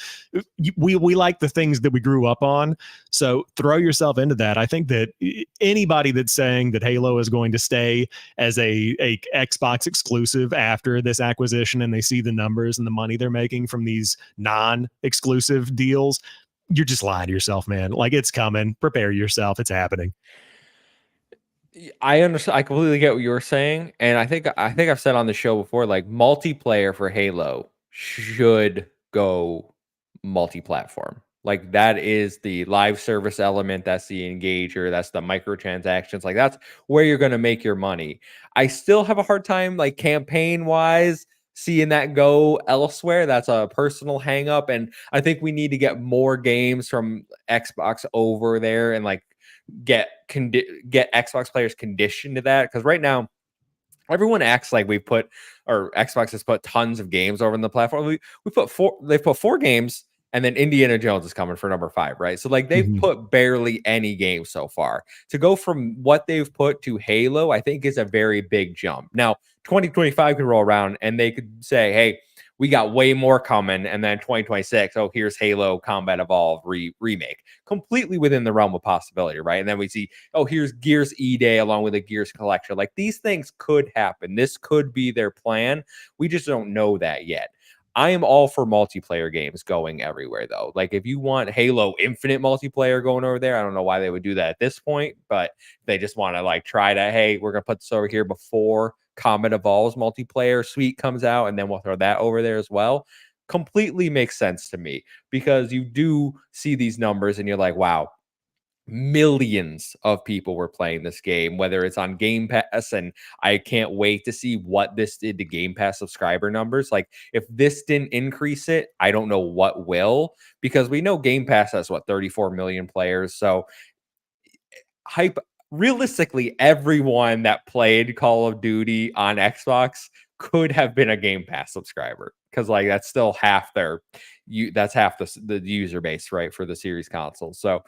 we like the things that we grew up on. So throw yourself into that. I think that anybody that's saying that Halo is going to stay as a Xbox exclusive after this acquisition and they see the numbers and the money they're making from these non-exclusive deals, you're just lying to yourself, man. Like it's coming. Prepare yourself. It's happening.
I understand. I completely get what you're saying, and I think I've said on the show before, like multiplayer for Halo should go multi-platform. Like that is the live service element. That's the engager. That's the microtransactions. Like that's where you're going to make your money. I still have a hard time, like campaign wise, seeing that go elsewhere. That's a personal hang up, and I think we need to get more games from Xbox over there and like get Xbox players conditioned to that, because right now everyone acts like we put or Xbox has put tons of games over on the platform. We put four. They've put four games, and then Indiana Jones is coming for number 5, right? So like they've
Mhm.
put barely any games so far. To go from what they've put to Halo, I think is a very big jump. Now 2025 could roll around and they could say, hey, we got way more coming, and then 2026, oh, here's Halo Combat Evolved remake, completely within the realm of possibility, right? And then we see, oh, here's Gears E-Day along with a Gears collection. Like these things could happen. This could be their plan. We just don't know that yet. I am all for multiplayer games going everywhere though. Like if you want Halo Infinite multiplayer going over there, I don't know why they would do that at this point, but they just want to like try to, hey, we're gonna put this over here before Combat Evolves multiplayer suite comes out, and then we'll throw that over there as well. Completely makes sense to me because you do see these numbers and you're like, wow, millions of people were playing this game, whether it's on Game Pass, and I can't wait to see what this did to Game Pass subscriber numbers. Like, if this didn't increase it, I don't know what will, because we know Game Pass has what 34 million players. So hype realistically, everyone that played Call of Duty on Xbox could have been a Game Pass subscriber, because like that's still half their that's half the user base, right, for the series console. So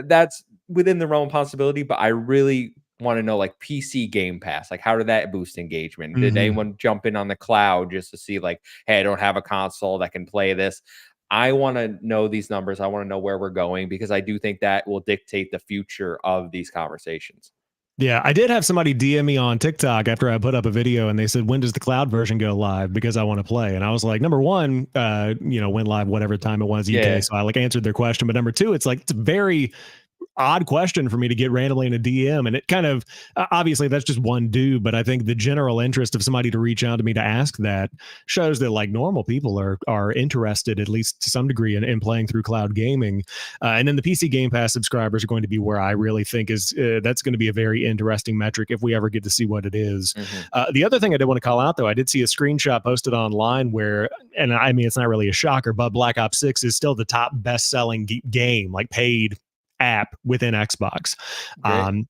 that's within the realm of possibility, but I really want to know like PC Game Pass, like how did that boost engagement? Did
Mhm.
anyone jump in on the cloud just to see like, hey, I don't have a console that can play this? I want to know these numbers. I want to know where we're going, because I do think that will dictate the future of these conversations.
Yeah, I did have somebody DM me on TikTok after I put up a video and they said, when does the cloud version go live? Because I want to play. And I was like, number one, went live whatever time it was UK.
Yeah.
So I like answered their question. But number two, it's like, it's very odd question for me to get randomly in a DM. And it kind of, obviously that's just one dude, but I think the general interest of somebody to reach out to me to ask that shows that like normal people are interested, at least to some degree, in playing through cloud gaming. And then the PC Game Pass subscribers are going to be where I really think is that's going to be a very interesting metric if we ever get to see what it is.
Hmm.
The other thing I did want to call out though, I did see a screenshot posted online where, and I mean, it's not really a shocker, but Black Ops 6 is still the top best selling game, like paid app within Xbox.
Great.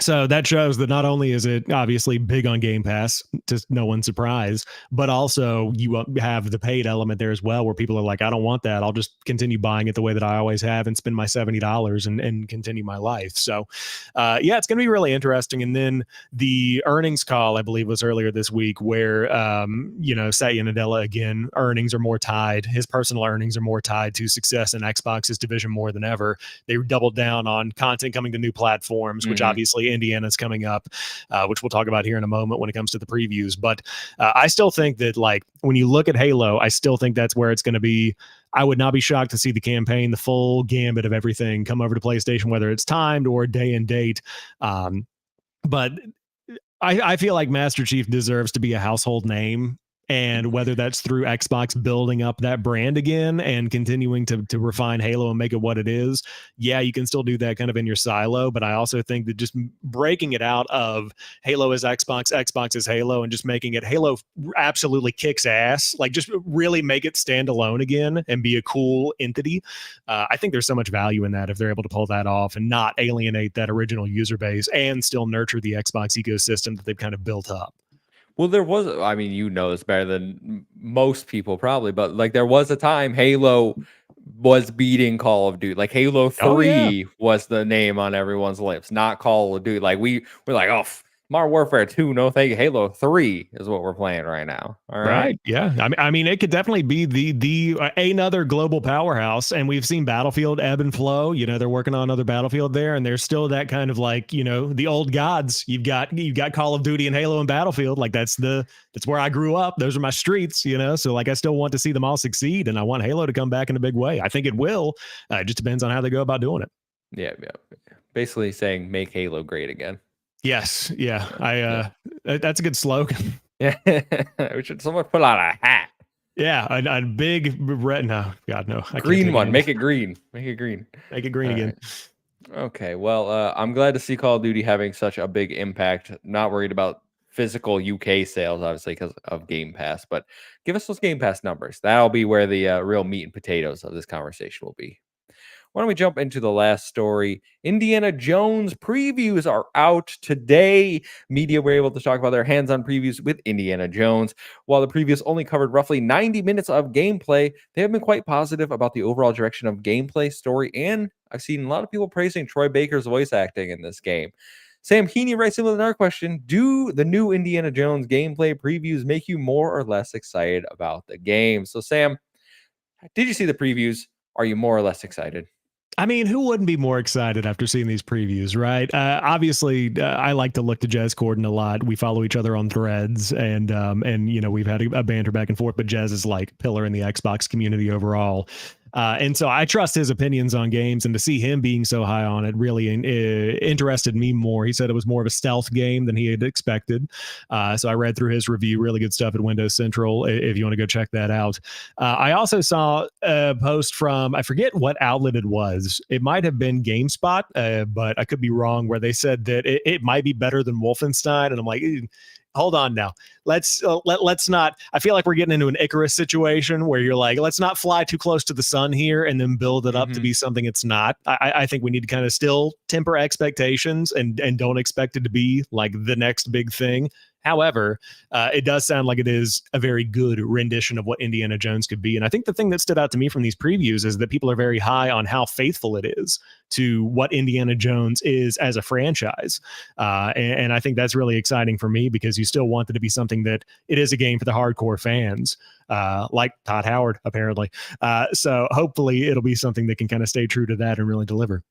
So that shows that not only is it obviously big on Game Pass, to no one's surprise, but also you have the paid element there as well, where people are like, I don't want that. I'll just continue buying it the way that I always have and spend my $70 and continue my life. So, yeah, it's going to be really interesting. And then the earnings call, I believe, was earlier this week, where Satya Nadella again, earnings are more tied. His personal earnings are more tied to success in Xbox's division more than ever. They doubled down on content coming to new platforms, which
Hmm.
obviously Indiana's coming up, which we'll talk about here in a moment when it comes to the previews. But I still think that, like, when you look at Halo, I still think that's where it's going to be. I would not be shocked to see the campaign, the full gambit of everything, come over to PlayStation, whether it's timed or day and date. But I feel like Master Chief deserves to be a household name And whether that's through Xbox building up that brand again and continuing to refine Halo and make it what it is, yeah, you can still do that kind of in your silo. But I also think that just breaking it out of Halo is Xbox, Xbox is Halo, and just making it Halo absolutely kicks ass, like just really make it stand alone again and be a cool entity. I think there's so much value in that if they're able to pull that off and not alienate that original user base and still nurture the Xbox ecosystem that they've kind of built up.
Well, there was, I mean, you know this better than most people probably, but like there was a time Halo was beating Call of Duty. Like Halo
Oh yeah.
3 was the name on everyone's lips, not Call of Duty. Like we're like, oh, Modern Warfare 2, no thank you. Halo 3 is what we're playing right now. All right.
Right. Yeah. I mean, it could definitely be the another global powerhouse, and we've seen Battlefield ebb and flow. You know, they're working on another Battlefield there, and there's still that kind of like, you know, the old gods. You've got Call of Duty and Halo and Battlefield. Like that's where I grew up. Those are my streets. You know, so like I still want to see them all succeed, and I want Halo to come back in a big way. I think it will. It just depends on how they go about doing it.
Yeah, yeah. Basically saying make Halo great again.
Yes. Yeah.
Yeah.
That's a good slogan.
Yeah. We should someone pull out a hat.
Yeah, a big red. No, God, no. I
Green
can't
one. Make it green. Make it green.
make it green
All
again.
right. Okay, well, I'm glad to see Call of Duty having such a big impact. Not worried about physical UK sales, obviously, because of Game Pass. But give us those Game Pass numbers. That'll be where the real meat and potatoes of this conversation will be. Why don't we jump into the last story? Indiana Jones previews are out today. Media were able to talk about their hands-on previews with Indiana Jones. While the previews only covered roughly 90 minutes of gameplay, they have been quite positive about the overall direction of gameplay, story, and I've seen a lot of people praising Troy Baker's voice acting in this game. Sam Heaney writes in with another question. Do the new Indiana Jones gameplay previews make you more or less excited about the game? So, Sam, did you see the previews? Are you more or less excited?
I mean, who wouldn't be more excited after seeing these previews, right? Obviously, I like to look to Jez Corden a lot. We follow each other on Threads, and you know we've had a banter back and forth. But Jez is like pillar in the Xbox community overall. And so I trust his opinions on games, and to see him being so high on it really interested me more. He said it was more of a stealth game than he had expected. So I read through his review, really good stuff at Windows Central, if you want to go check that out. I also saw a post from, I forget what outlet it was. It might have been GameSpot, but I could be wrong, where they said that it might be better than Wolfenstein. And I'm like, hold on now. Let's not. I feel like we're getting into an Icarus situation where you're like, let's not fly too close to the sun here and then build it up to be something it's not. I think we need to kind of still temper expectations and don't expect it to be like the next big thing. However, it does sound like it is a very good rendition of what Indiana Jones could be. And I think the thing that stood out to me from these previews is that people are very high on how faithful it is to what Indiana Jones is as a franchise. And I think that's really exciting for me because you still want it to be something that it is a game for the hardcore fans, like Todd Howard, apparently. So hopefully it'll be something that can kind of stay true to that and really deliver.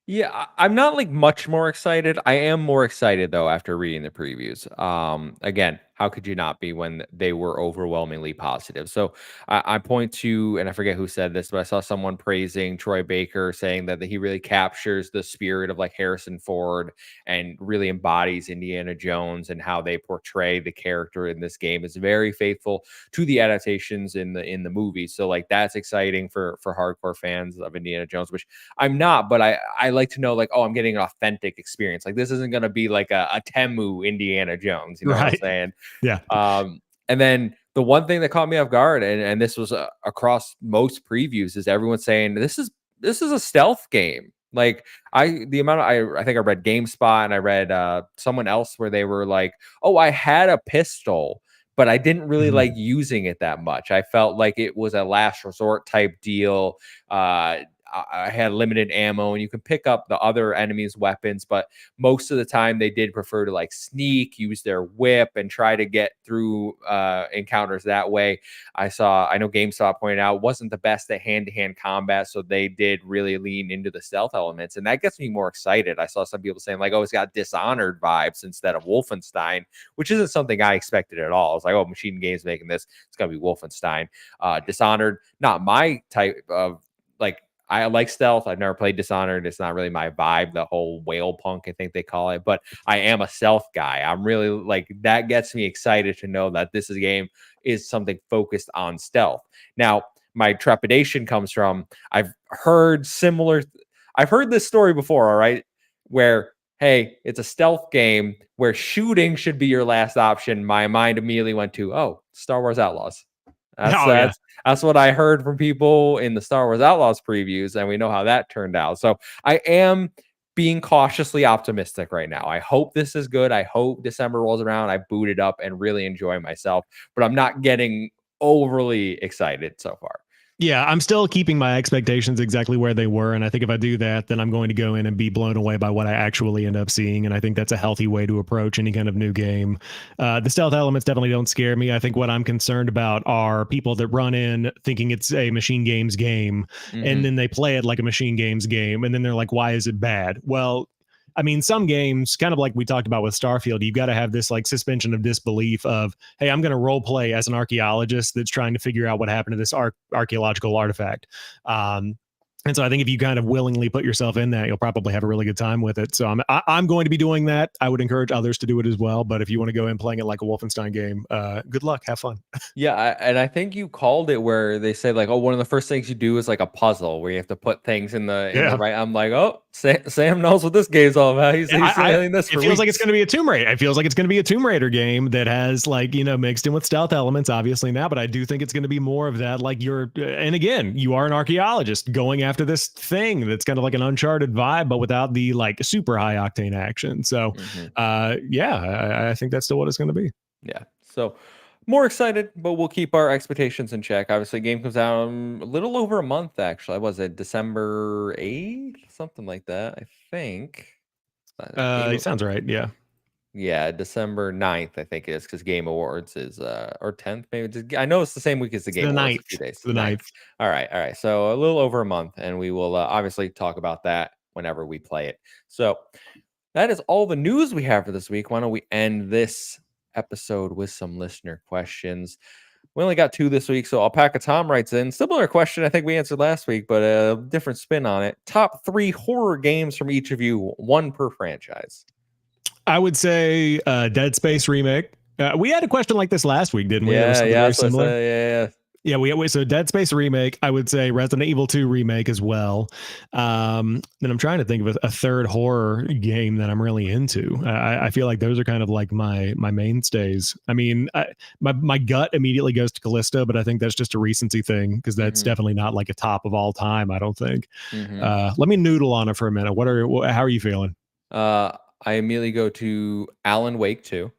Yeah, I'm not like much more excited. I am more excited though after reading the previews. Again, how could you not be when they were overwhelmingly positive? So I point to, and I forget who said this, but I saw someone praising Troy Baker, saying that he really captures the spirit of like Harrison Ford and really embodies Indiana Jones and how they portray the character in this game is very faithful to the adaptations in the movie. So like that's exciting for hardcore fans of Indiana Jones, which I'm not, but I like to know like, oh, I'm getting an authentic experience. Like this isn't gonna be like a Temu Indiana Jones, you know what I'm
Right.
saying?
Yeah.
And then the one thing that caught me off guard, and this was across most previews, is everyone saying this is a stealth game. Like the amount of I think I read GameSpot and I read someone else where they were like, oh, I had a pistol, but I didn't really like
Mhm.
using it that much. I felt like it was a last resort type deal. I had limited ammo and you can pick up the other enemies' weapons, but most of the time they did prefer to like sneak, use their whip, and try to get through encounters that way. I know GameStop pointed out wasn't the best at hand-to-hand combat, so they did really lean into the stealth elements, and that gets me more excited. I saw some people saying like, "Oh, it's got Dishonored vibes instead of Wolfenstein," which isn't something I expected at all. I was like, "Oh, Machine Games making this, it's gonna be Wolfenstein." Dishonored, not my type of like. I like stealth. I've never played Dishonored. It's not really my vibe, the whole whale punk, I think they call it, but I am a stealth guy. I'm really like, that gets me excited to know that this is a game is something focused on stealth. Now, my trepidation comes from I've heard this story before, all right, where hey, it's a stealth game where shooting should be your last option. My mind immediately went to, oh, Star Wars Outlaws. That's
Oh yeah.
that's what I heard from people in the Star Wars Outlaws previews, and we know how that turned out. So I am being cautiously optimistic right now. I hope this is good. I hope December rolls around, I boot it up and really enjoy myself, but I'm not getting overly excited so far.
Yeah, I'm still keeping my expectations exactly where they were. And I think if I do that, then I'm going to go in and be blown away by what I actually end up seeing. And I think that's a healthy way to approach any kind of new game. The stealth elements definitely don't scare me. I think what I'm concerned about are people that run in thinking it's a Machine Games game, and then they play it like a Machine Games game. And then they're like, why is it bad? Well, I mean, some games, kind of like we talked about with Starfield, you've got to have this like suspension of disbelief of, hey, I'm going to role play as an archaeologist that's trying to figure out what happened to this archaeological artifact. And so I think if you kind of willingly put yourself in that, you'll probably have a really good time with it. So I'm going to be doing that. I would encourage others to do it as well. But if you want to go in playing it like a Wolfenstein game, good luck. Have fun.
Yeah, and I think you called it where they say like, oh, one of the first things you do is like a puzzle where you have to put things in the right. I'm like, oh, Sam knows what this game's all about. He's saying this.
It feels like it's going to be a Tomb Raider. It feels like it's going to be a Tomb Raider game that has like mixed in with stealth elements, obviously now. But I do think it's going to be more of that. Like and again, you are an archaeologist going after this thing that's kind of like an Uncharted vibe, but without the like super high octane action. So, yeah, I think that's still what it's going to be.
Yeah. So. More excited, but we'll keep our expectations in check. Obviously, game comes out a little over a month, actually. Was it December 8th? Something like that, I think.
It sounds right, yeah.
Yeah, December 9th, I think it is, because Game Awards is, or 10th, maybe. I know it's the same week as the Game Awards.
9th.
2 days.
The 9th.
All right. So a little over a month, and we will obviously talk about that whenever we play it. So that is all the news we have for this week. Why don't we end this episode with some listener questions? We only got 2 this week, so JamPackSam writes in similar question I think we answered last week, but a different spin on it. Top 3 horror games from each of you, 1 per franchise.
I would say Dead Space remake. We had a question like this last week, didn't we?
Yeah, similar.
Yeah, so Dead Space remake. I would say Resident Evil 2 remake as well. Then I'm trying to think of a third horror game that I'm really into. I feel like those are kind of like my mainstays. I mean, my gut immediately goes to Callisto, but I think that's just a recency thing because that's definitely not like a top of all time. I don't think. Let me noodle on it for a minute. How are you feeling?
I immediately go to Alan Wake 2.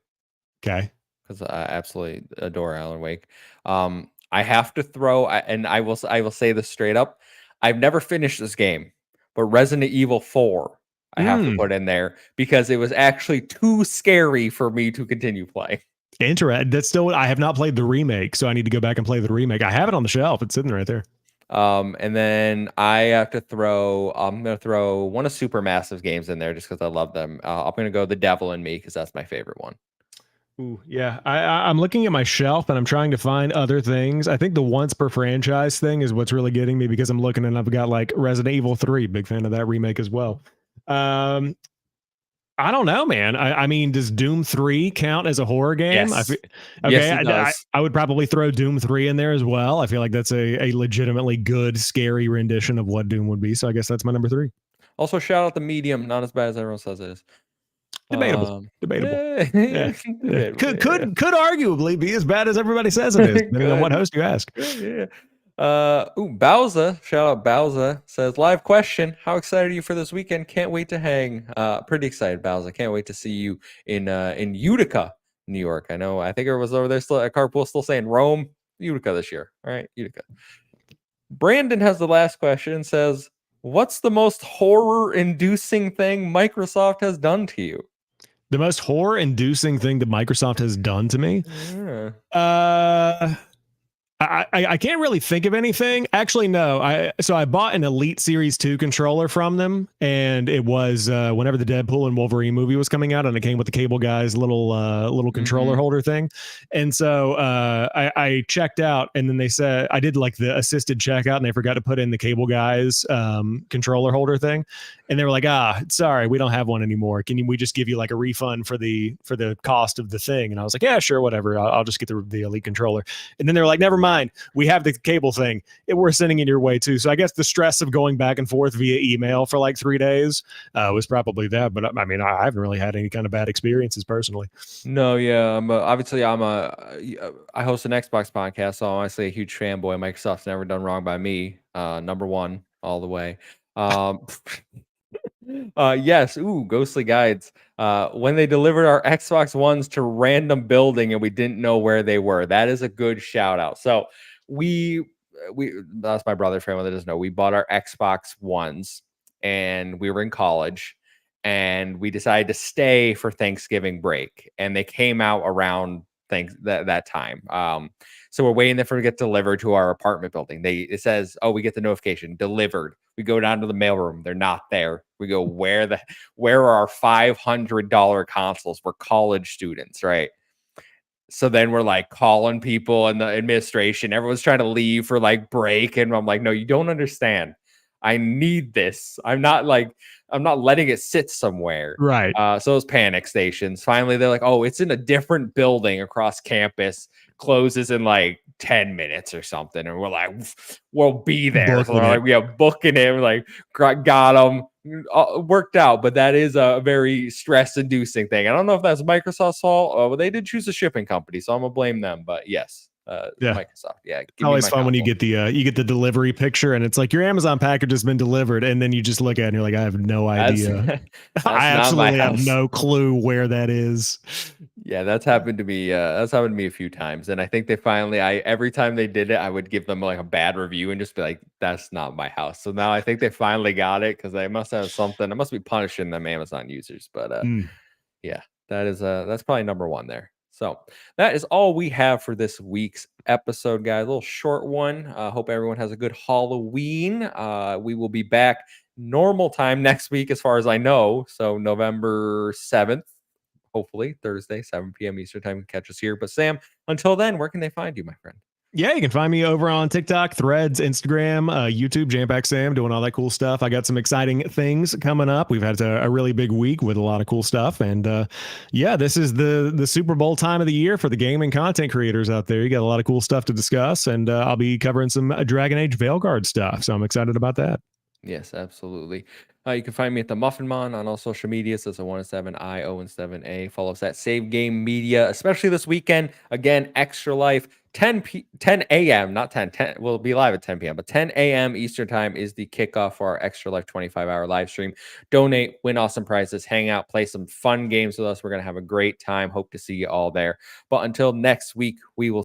Okay.
Because I absolutely adore Alan Wake. I have to throw, and I will say this straight up. I've never finished this game, but Resident Evil 4, I have to put in there because it was actually too scary for me to continue playing.
Interesting. That's still, I have not played the remake, so I need to go back and play the remake. I have it on the shelf. It's sitting right there.
And then I'm going to throw one of Supermassive's games in there just because I love them. I'm going to go The Devil in Me because that's my favorite one.
Ooh, yeah. I'm looking at my shelf and I'm trying to find other things. I think the once per franchise thing is what's really getting me because I'm looking and I've got like Resident Evil 3, big fan of that remake as well. I don't know, man. I mean, does Doom 3 count as a horror game?
Yes.
Okay,
yes, it does.
I would probably throw Doom 3 in there as well. I feel like that's a legitimately good, scary rendition of what Doom would be. So I guess that's my number 3.
Also, shout out the Medium. Not as bad as everyone says it is.
Debatable.
Yeah.
Could arguably be as bad as everybody says it is, depending on what host you ask.
Yeah. Bowser, shout out Bowser, says live question. How excited are you for this weekend? Can't wait to hang. Pretty excited, Bowser. Can't wait to see you in Utica, New York. I think it was over there still at Carpool, still saying Rome, Utica this year. All right, Utica. Brandon has the last question. Says, what's the most horror-inducing thing Microsoft has done to you?
The most horror-inducing thing that Microsoft has done to me?
Yeah.
I can't really think of anything. Actually, no. I bought an Elite Series 2 controller from them, and it was whenever the Deadpool and Wolverine movie was coming out, and it came with the Cable Guy's little controller holder thing. And so I checked out, and then they said I did like the assisted checkout, and they forgot to put in the Cable Guy's controller holder thing, and they were like, sorry, we don't have one anymore. We just give you like a refund for the cost of the thing? And I was like, yeah, sure, whatever. I'll just get the Elite controller. And then they were like, never mind, we have the cable thing. We're sending it your way too. So I guess the stress of going back and forth via email for like 3 days was probably that. But I mean, I haven't really had any kind of bad experiences personally.
No, yeah. I host an Xbox podcast, so I'm honestly a huge fanboy. Microsoft's never done wrong by me. Number one all the way. Yes. Ooh, ghostly guides. When they delivered our Xbox Ones to random building and we didn't know where they were. That is a good shout out. So we that's my brother, for anyone that doesn't know. We bought our Xbox Ones and we were in college and we decided to stay for Thanksgiving break. And they came out around that time. So we're waiting there for it to get delivered to our apartment building. It says, oh, we get the notification delivered. We go down to the mailroom. They're not there. We go, where are our $500 consoles? We're college students, right? So then we're like calling people in the administration. Everyone's trying to leave for like break. And I'm like, no, you don't understand. I need this. I'm not letting it sit somewhere.
Right.
So those panic stations. Finally, they're like, oh, it's in a different building across campus. Closes in like 10 minutes or something. And we're like, we'll be there. So we're like, we are booking it. We're like, got them. Worked out, but that is a very stress-inducing thing. I don't know if that's Microsoft's fault. Well, they did choose a shipping company, so I'm gonna blame them. But yes, Microsoft. Yeah,
always fun when you get the delivery picture, and it's like your Amazon package has been delivered, and then you just look at it and you're like, I have no idea. I absolutely have no clue where that is.
Yeah, that's happened to me. That's happened to me a few times, and I think they finally. Every time they did it, I would give them like a bad review and just be like, "That's not my house." So now I think they finally got it because they must have something. I must be punishing them Amazon users. But yeah, that's probably number one there. So that is all we have for this week's episode, guys. A little short one. Hope everyone has a good Halloween. We will be back normal time next week, as far as I know. So November 7th. Hopefully Thursday, 7 p.m. Eastern time, catch us here. But Sam, until then, where can they find you, my friend?
Yeah, you can find me over on TikTok, Threads, Instagram, YouTube, JamPackSam, doing all that cool stuff. I got some exciting things coming up. We've had a really big week with a lot of cool stuff. And yeah, this is the Super Bowl time of the year for the gaming content creators out there. You got a lot of cool stuff to discuss, and I'll be covering some Dragon Age Veilguard stuff. So I'm excited about that.
Yes, absolutely. You can find me at the Muffin Mon on all social media. So it's a 1-7I-O-7A. Follow us at Save Game Media, especially this weekend. Again, Extra Life, 10 a.m., not 10. We'll be live at 10 p.m., but 10 a.m. Eastern time is the kickoff for our Extra Life 25-hour live stream. Donate, win awesome prizes, hang out, play some fun games with us. We're going to have a great time. Hope to see you all there. But until next week, we will